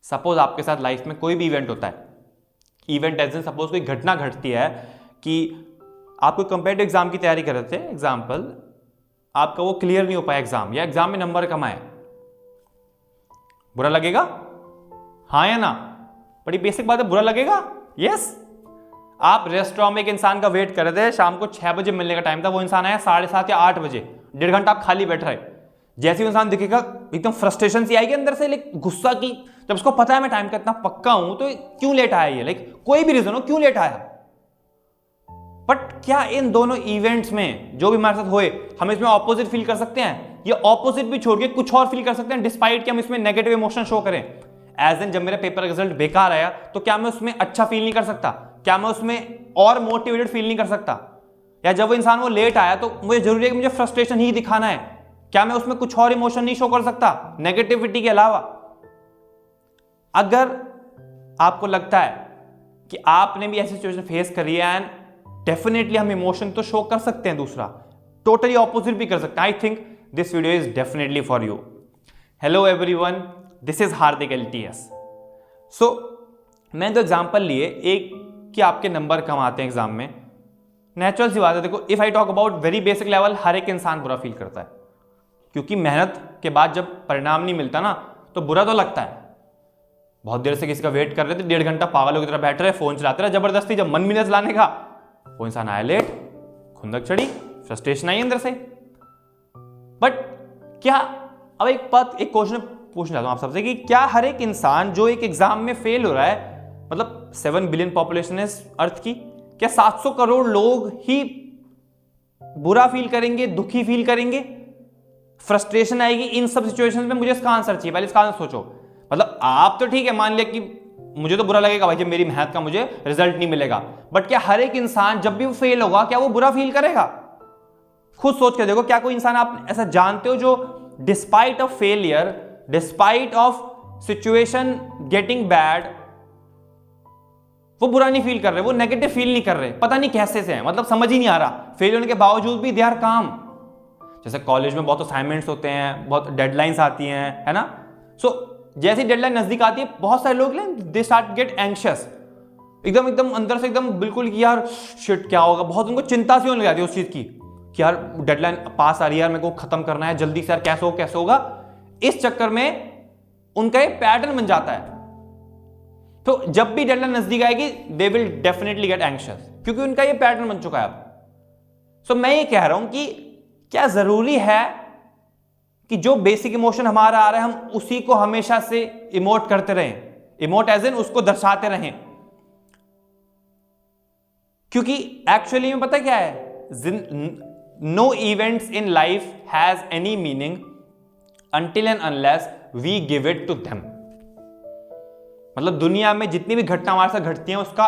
Suppose आपके साथ life में कोई भी इवेंट होता है, इवेंट एज इन सपोज कोई घटना घटती है कि आप कोई कंपेटिटिव एग्जाम की तैयारी कर रहे थे, एग्जाम्पल आपका वो क्लियर नहीं हो पाया एग्जाम, या एग्जाम में नंबर कम आए, बुरा लगेगा? हाँ या ना? बड़ी बेसिक बात है, बुरा लगेगा? यस। आप रेस्टोरेंट में एक इंसान का वेट कर रहे थे, शाम को 6 बजे मिलने का टाइम था, वो इंसान आया 7:30 या 8 बजे, 1.5 घंटा आप खाली बैठ रहे। जैसे ही इंसान दिखेगा एकदम फ्रस्ट्रेशन सी आएगी अंदर से, लाइक गुस्सा की, जब उसको पता है मैं टाइम का इतना पक्का हूं तो क्यों लेट आया ये, लाइक कोई भी रीजन हो क्यों लेट आया। बट क्या इन दोनों इवेंट्स में जो भी हमारे साथ हुए हम इसमें ऑपोजिट फील कर सकते हैं? ये ऑपोजिट भी छोड़ के कुछ और फील कर सकते हैं, डिस्पाइट कि हम इसमें नेगेटिव इमोशन शो करें। एज इन जब मेरा पेपर रिजल्ट बेकार आया तो क्या मैं उसमें अच्छा फील नहीं कर सकता? क्या मैं उसमें और मोटिवेटेड फील नहीं कर सकता? या जब वो इंसान वो लेट आया तो मुझे जरूरी है कि मुझे फ्रस्ट्रेशन ही दिखाना है, क्या मैं उसमें कुछ और इमोशन नहीं शो कर सकता नेगेटिविटी के अलावा? अगर आपको लगता है कि आपने भी ऐसी सिचुएशन फेस करी है, एंड डेफिनेटली हम इमोशन तो शो कर सकते हैं, दूसरा टोटली ऑपोजिट भी कर सकते हैं, I think this video is definitely for you. Hello everyone, this is Hardik LTS। सो मैंने तो एग्जांपल लिए एक कि आपके नंबर कम आते हैं एग्जाम में, नेचुरल सी बात है। देखो, if I talk about very basic level, हर एक इंसान बुरा फील करता है, क्योंकि मेहनत के बाद जब परिणाम नहीं मिलता ना तो बुरा तो लगता है। बहुत देर से किसी का वेट कर रहे थे, 1.5 घंटा पागलों की तरह बैठ रहे, फोन चलाते रहे जबरदस्ती, जब मन भी नहीं चलाने का वो इंसान आया लेट, खुंदक चढ़ी, फ्रस्ट्रेशन आई अंदर से। बट क्या, अब एक क्वेश्चन पूछना चाहता हूं आप सबसे कि क्या हर एक इंसान जो एक एग्जाम में फेल हो रहा है, मतलब 7 बिलियन पॉपुलेशन है अर्थ की, क्या 700 करोड़ लोग ही बुरा फील करेंगे, दुखी फील करेंगे, फ्रस्ट्रेशन आएगी इन सब सिचुएशंस में? मुझे इसका आंसर चाहिए, पहले इसका आंसर सोचो। मतलब आप तो ठीक है, मान लिया कि मुझे तो बुरा लगेगा भाई जब मेरी मेहनत का मुझे रिजल्ट नहीं मिलेगा, बट क्या हर एक इंसान जब भी वो फेल होगा क्या वो बुरा फील करेगा? खुद सोच के देखो, क्या कोई इंसान आप ऐसा जानते हो जो despite of failure, despite of situation getting bad, वो बुरा नहीं फील कर रहे, वो नेगेटिव फील नहीं कर रहे? पता नहीं कैसे से है, मतलब समझ ही नहीं आ रहा। फेल होने के बावजूद भी दे आर काम। जैसे कॉलेज में बहुत असाइनमेंट्स होते हैं, बहुत डेडलाइंस आती हैं, है ना? सो जैसी डेडलाइन नजदीक आती है बहुत सारे लोग दे स्टार्ट गेट एंग्शियस, एकदम अंदर से एकदम बिल्कुल कि यार शिट क्या होगा, बहुत उनको चिंता सी होने लग जाती है उस चीज की कि यार डेडलाइन पास आ रही है, यार मेरे को खत्म करना है जल्दी से, यार कैसे होगा। इस चक्कर में उनका एक पैटर्न बन जाता है। तो जब भी डेडलाइन नजदीक आएगी they will definitely get anxious, क्योंकि उनका ये पैटर्न बन चुका है अब। सो मैं ये कह रहा हूं कि क्या जरूरी है कि जो बेसिक इमोशन हमारा आ रहा है हम उसी को हमेशा से इमोट करते रहें, इमोट एज इन उसको दर्शाते रहें? क्योंकि एक्चुअली में पता क्या है, no events in life has any meaning until and unless we give it to them। मतलब दुनिया में जितनी भी घटना हमारे साथ घटती हैं उसका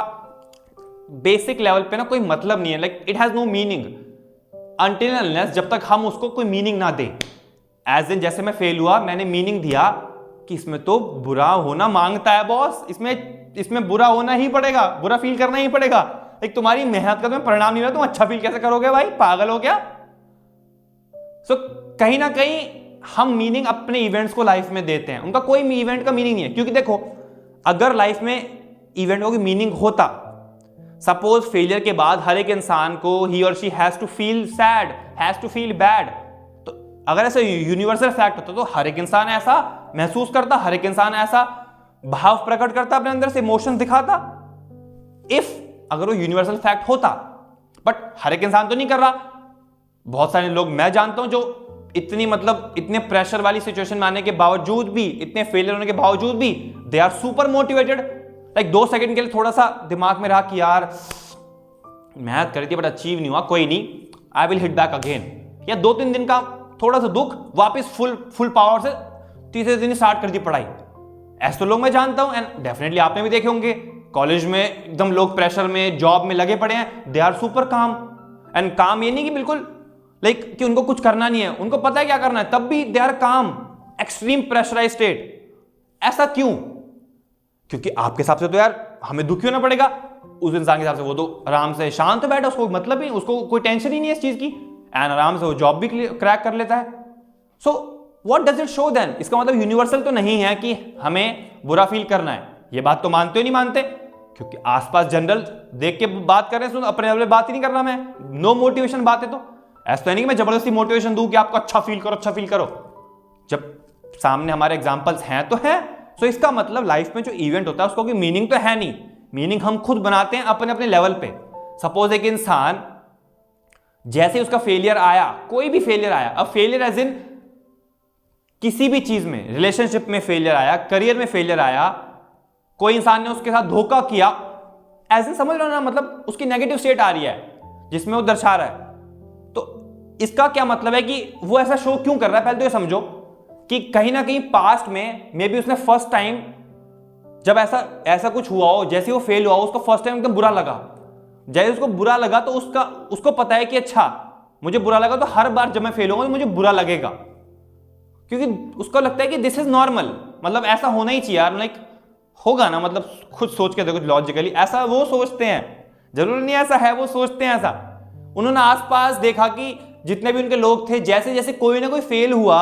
बेसिक लेवल पे ना कोई मतलब नहीं है, like it has no meaning until and unless, जब तक हम उसको कोई मीनिंग ना दें। एज इन जैसे मैं फेल हुआ, मैंने मीनिंग दिया कि इसमें तो बुरा होना मांगता है बॉस, इसमें बुरा होना ही पड़ेगा, बुरा फील करना ही पड़ेगा। एक तुम्हारी मेहनत का तुम्हें परिणाम नहीं मिला, तुम अच्छा फील कैसे करोगे भाई, पागल हो क्या? सो कहीं ना कहीं हम मीनिंग अपने इवेंट्स को लाइफ में देते हैं, उनका कोई इवेंट का मीनिंग नहीं है। क्योंकि देखो, अगर लाइफ में इवेंटों की मीनिंग होता, सपोज फेलियर के बाद हर एक इंसान को ही और she has to feel sad, has to feel bad, तो अगर ऐसा यूनिवर्सल फैक्ट होता तो हर एक इंसान ऐसा महसूस करता, हर एक इंसान ऐसा भाव प्रकट करता, अपने अंदर से इमोशंस दिखाता, इफ अगर वो यूनिवर्सल फैक्ट होता। बट हर एक इंसान तो नहीं कर रहा। बहुत सारे लोग मैं जानता हूं जो इतने प्रेशर वाली सिचुएशन में आने के बावजूद भी, इतने फेलियर होने के बावजूद भी they are super motivated. Like 2 second के लिए थोड़ा सा दिमाग में रहा कि यार मेहनत करी थी बट अचीव नहीं हुआ, कोई नहीं, I will hit back again. या 2-3 दिन का थोड़ा सा दुख, वापस फुल पावर से तीसरे दिन स्टार्ट कर दी पढ़ाई। ऐसे लोग मैं जानता हूं, एंड डेफिनेटली आपने भी देखे होंगे। कॉलेज में एकदम लोग प्रेशर में, जॉब में लगे पड़े हैं, दे आर सुपर काम। एंड काम ये नहीं कि बिल्कुल कि उनको कुछ करना नहीं है, उनको पता है क्या करना है, तब भी दे आर काम, एक्सट्रीम प्रेशराइज स्टेट। ऐसा क्यों? क्योंकि आपके हिसाब से तो यार हमें दुखी होना पड़ेगा, उस इंसान के हिसाब से वो तो आराम से शांत बैठा, उसको मतलब ही, उसको कोई टेंशन ही नहीं है इस चीज की, एंड आराम से वो जॉब भी क्रैक कर लेता है। So what does it show then? इसका मतलब यूनिवर्सल तो नहीं है कि हमें बुरा फील करना है। ये बात तो मानते हो नहीं मानते? क्योंकि आसपास जनरल देख के बात कर रहे हैं, अपने लेवल बात ही नहीं कर रहा मैं, नो मोटिवेशन बात है। तो ऐसा तो नहीं कि मैं जबरदस्ती मोटिवेशन दूं कि आपको अच्छा फील करो, अच्छा फील करो, जब सामने हमारे एग्जांपल्स हैं तो है। सो इसका मतलब लाइफ में जो इवेंट होता है उसको कोई मीनिंग तो है नहीं, मीनिंग हम खुद बनाते हैं अपने अपने लेवल पे। सपोज एक इंसान जैसे उसका फेलियर आया, कोई भी फेलियर आया, अब फेलियर एज इन किसी भी चीज में, रिलेशनशिप में फेलियर आया, करियर में फेलियर आया, कोई इंसान ने उसके साथ धोखा किया, एज इन समझ लो ना, मतलब उसकी नेगेटिव स्टेट आ रही है जिसमें वो दर्शा रहा है। तो इसका क्या मतलब है कि वो ऐसा शो क्यों कर रहा है? पहले तो ये समझो कि कहीं ना कहीं पास्ट में मे बी उसने फर्स्ट टाइम जब ऐसा कुछ हुआ हो, जैसे वो फेल हुआ हो, उसको फर्स्ट टाइम एकदम बुरा लगा। जैसे उसको बुरा लगा तो उसको पता है कि अच्छा मुझे बुरा लगा तो हर बार जब मैं फेल होऊंगा तो मुझे बुरा लगेगा, क्योंकि उसको लगता है कि दिस इज नॉर्मल, मतलब ऐसा होना ही चाहिए यार, लाइक होगा ना, मतलब खुद सोच के देखो लॉजिकली, ऐसा वो सोचते हैं, जरूरी नहीं ऐसा है, वो सोचते हैं ऐसा। उन्होंने आसपास देखा कि जितने भी उनके लोग थे, जैसे जैसे कोई ना कोई फेल हुआ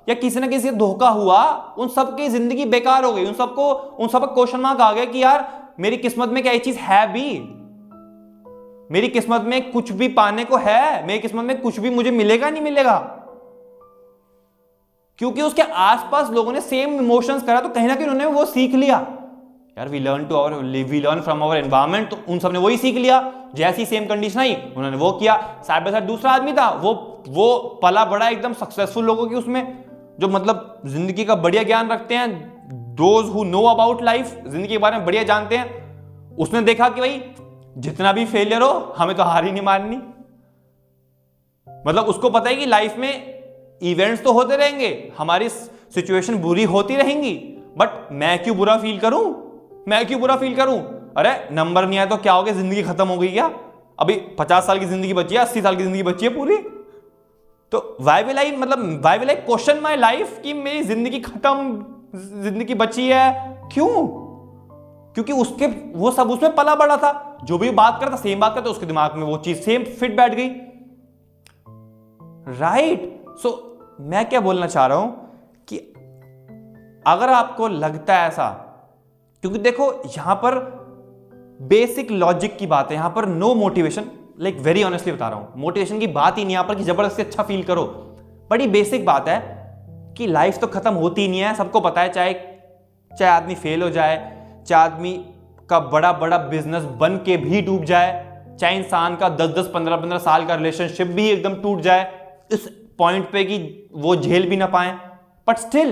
या किसी ना किसी धोखा हुआ, उन सबकी जिंदगी बेकार हो गई, उन सबका क्वेश्चन मार्क आ गया कि यार मेरी किस्मत में क्या ये चीज है भी, मेरी किस्मत में कुछ भी पाने को है, मेरी किस्मत में कुछ भी मुझे मिलेगा नहीं मिलेगा, क्योंकि उसके आसपास लोगों ने सेम इमोशंस करा, तो कहीं ना कहीं उन्होंने वो सीख लिया यार, we learn from our environment, तो उन सबने वही सीख लिया। जैसी सेम कंडीशन आई उन्होंने वो किया। साइड बाय साइड दूसरा आदमी था, वो पला बड़ा एकदम सक्सेसफुल लोगों की उसमें, जो मतलब जिंदगी का बढ़िया ज्ञान रखते हैं, those who know about life, जिंदगी के बारे में बढ़िया जानते हैं। उसने देखा कि भाई जितना भी फेलियर हो हमें तो हार ही नहीं माननी, मतलब उसको पता है कि लाइफ में इवेंट्स तो होते रहेंगे, हमारी सिचुएशन बुरी होती रहेंगी, बट मैं क्यों बुरा फील करूं, मैं क्यों बुरा फील करूं? अरे नंबर नहीं आया तो क्या हो गया, जिंदगी खत्म हो गई क्या? अभी 50 साल की जिंदगी बची है, 80 साल की जिंदगी बची है पूरी, तो why will I question my life कि मेरी जिंदगी खत्म, जिंदगी बची है क्यों? क्योंकि वो सब उसमें पला बड़ा था, जो भी बात करता सेम बात करता, उसके दिमाग में वो चीज सेम फिट बैठ गई, राइट? सो मैं क्या बोलना चाह रहा हूं कि अगर आपको लगता है ऐसा, क्योंकि देखो यहां पर बेसिक लॉजिक की बात है, यहां पर no motivation, like very honestly बता रहा हूं, मोटिवेशन की बात ही नहीं यहां पर कि जबरदस्ती अच्छा फील करो। बड़ी बेसिक बात है कि लाइफ तो खत्म होती नहीं है, सबको पता है, चाहे आदमी फेल हो जाए, चाहे आदमी का बड़ा बड़ा बिजनेस बन के भी डूब जाए, चाहे इंसान का 10-10, 15-15 साल का रिलेशनशिप भी एकदम टूट जाए इस पॉइंट पे कि वो झेल भी ना पाए, बट स्टिल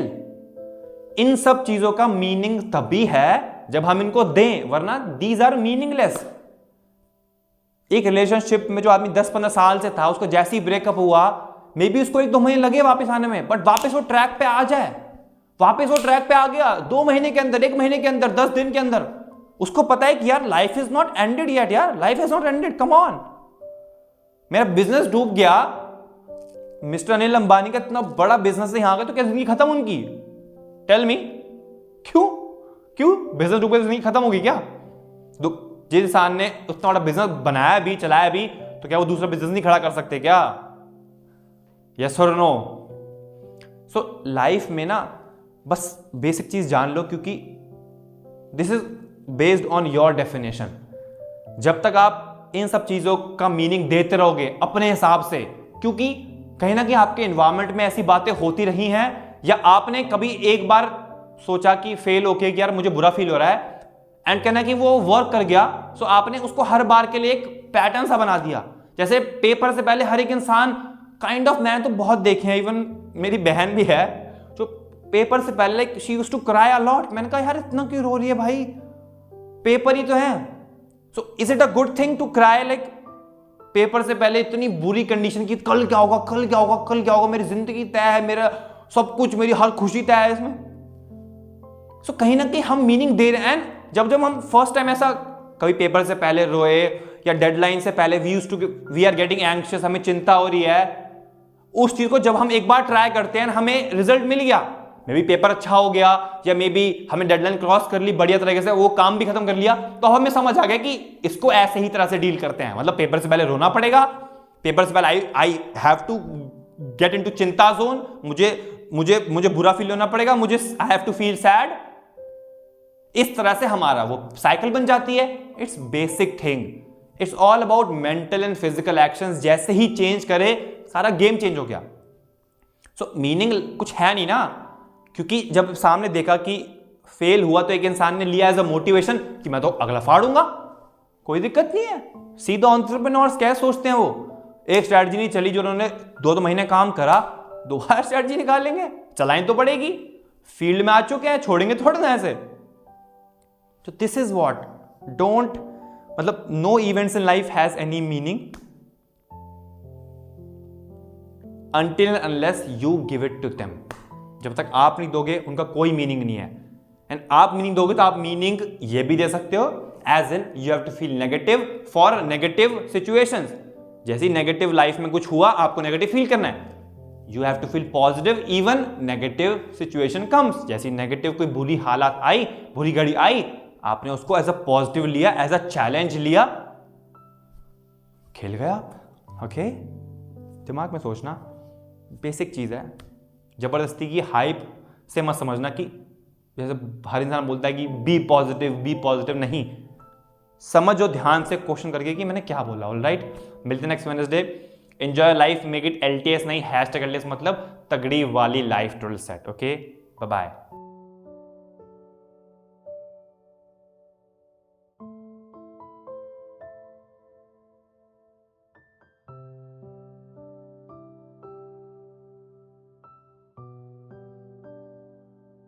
इन सब चीजों का मीनिंग तभी है जब हम इनको दें, वरना दीज आर मीनिंगलेस। एक रिलेशनशिप में जो आदमी 10-15 साल से था, उसको जैसे ही ब्रेकअप हुआ, मे बी उसको 1-2 महीने लगे वापस आने में, बट वापस वो ट्रैक पे आ जाए, वापस वो ट्रैक पे आ गया 2 महीने के अंदर, 1 महीने के अंदर, 10 दिन के अंदर। उसको पता है कि यार life is not ended yet, यार life is not ended, come on. मेरा बिजनेस डूब गया, मिस्टर अनिल अंबानी का इतना बड़ा बिजनेस है, यहां गया तो क्या जिंदगी खत्म उनकी? टेल मी, क्यों बिजनेस डूबे जिंदगी खत्म होगी क्या? जिस इंसान ने उतना बड़ा बिजनेस बनाया भी, चलाया भी, तो क्या वो दूसरा बिजनेस नहीं खड़ा कर सकते क्या? यस और नो? सो लाइफ में ना बस बेसिक चीज जान लो, क्योंकि this is based on your definition. जब तक आप इन सब चीजों का मीनिंग देते रहोगे अपने हिसाब से, क्योंकि कहीं ना कहीं आपके एनवायरमेंट में ऐसी बातें होती रही हैं, या आपने कभी एक बार सोचा कि फेल होके कि यार मुझे बुरा फील हो रहा है, एंड कहना कि वो वर्क कर गया, सो आपने उसको हर बार के लिए एक पैटर्न सा बना दिया। जैसे पेपर से पहले हर एक इंसान काइंड ऑफ, मैंने तो बहुत देखे हैं, इवन मेरी बहन भी है जो पेपर से पहले like she used to cry a lot. मैंने कहा यार इतना क्यों रो रही है भाई, पेपर ही तो है। So is it a good thing to cry, like paper से पहले इतनी बुरी कंडीशन की, कल क्या होगा, कल क्या होगा, कल क्या होगा, मेरी जिंदगी तय है, मेरा सब कुछ, मेरी हर खुशी तय है इसमें। सो कहीं ना कहीं हम मीनिंग दे रहे हैं, एंड जब हम फर्स्ट टाइम ऐसा कभी पेपर से पहले रोए या डेडलाइन से पहले वी आर गेटिंग एंग्शियस, हमें चिंता हो रही है, उस चीज को जब हम एक बार ट्राई करते हैं, हमें रिजल्ट मिल गया, मे बी पेपर अच्छा हो गया, या मे बी हमने डेडलाइन क्रॉस कर ली बढ़िया तरीके से, वो काम भी खत्म कर लिया, तो हमें समझ आ गया कि इसको ऐसे ही तरह से डील करते हैं। मतलब पेपर से पहले रोना पड़ेगा, पेपर से पहले I have to get into चिंता जोन, मुझे मुझे मुझे बुरा फील होना पड़ेगा, मुझे I have to feel sad. इस तरह से हमारा वो साइकिल बन जाती है। It's basic thing, it's all about mental and physical actions. जैसे ही चेंज करे सारा गेम चेंज हो गया। सो मीनिंग कुछ है नहीं ना, क्योंकि जब सामने देखा कि फेल हुआ तो एक इंसान ने लिया एज अ मोटिवेशन कि मैं तो अगला फाड़ूंगा, कोई दिक्कत नहीं है। सीधा एंटरप्रेन्योर्स क्या सोचते हैं, वो एक स्ट्रैटेजी नहीं चली जो उन्होंने 2 महीने काम करा, दोबारा स्ट्रैटेजी निकालेंगे, चलानी तो पड़ेगी, फील्ड में आ चुके हैं, छोड़ेंगे थोड़ा ना ऐसे। तो दिस इज व्हाट, डोंट, मतलब no events in life has any meaning until and unless you give it to them। जब तक आप नहीं दोगे उनका कोई मीनिंग नहीं है। एंड आप मीनिंग दोगे तो आप मीनिंग ये भी दे सकते हो, as in you have to feel negative for negative situations. जैसे नेगेटिव लाइफ में कुछ हुआ, आपको नेगेटिव फील करना है, you have to feel positive even negative situation comes. जैसी नेगेटिव कोई बुरी हालात आई, बुरी घड़ी आई, आपने उसको एज अ पॉजिटिव लिया, एज अ चैलेंज लिया, खेल गया आप। ओके, दिमाग में सोचना, बेसिक चीज़ है। जबरदस्ती की हाइप से मत समझना कि जैसे हर इंसान बोलता है कि बी पॉजिटिव, नहीं। समझो ध्यान से क्वेश्चन करके कि मैंने क्या बोला। ऑलराइट, मिलते हैं next Wednesday. Enjoy life, make it LTS नहीं #LTS, मतलब तगड़ी वाली life total set. Okay, bye bye.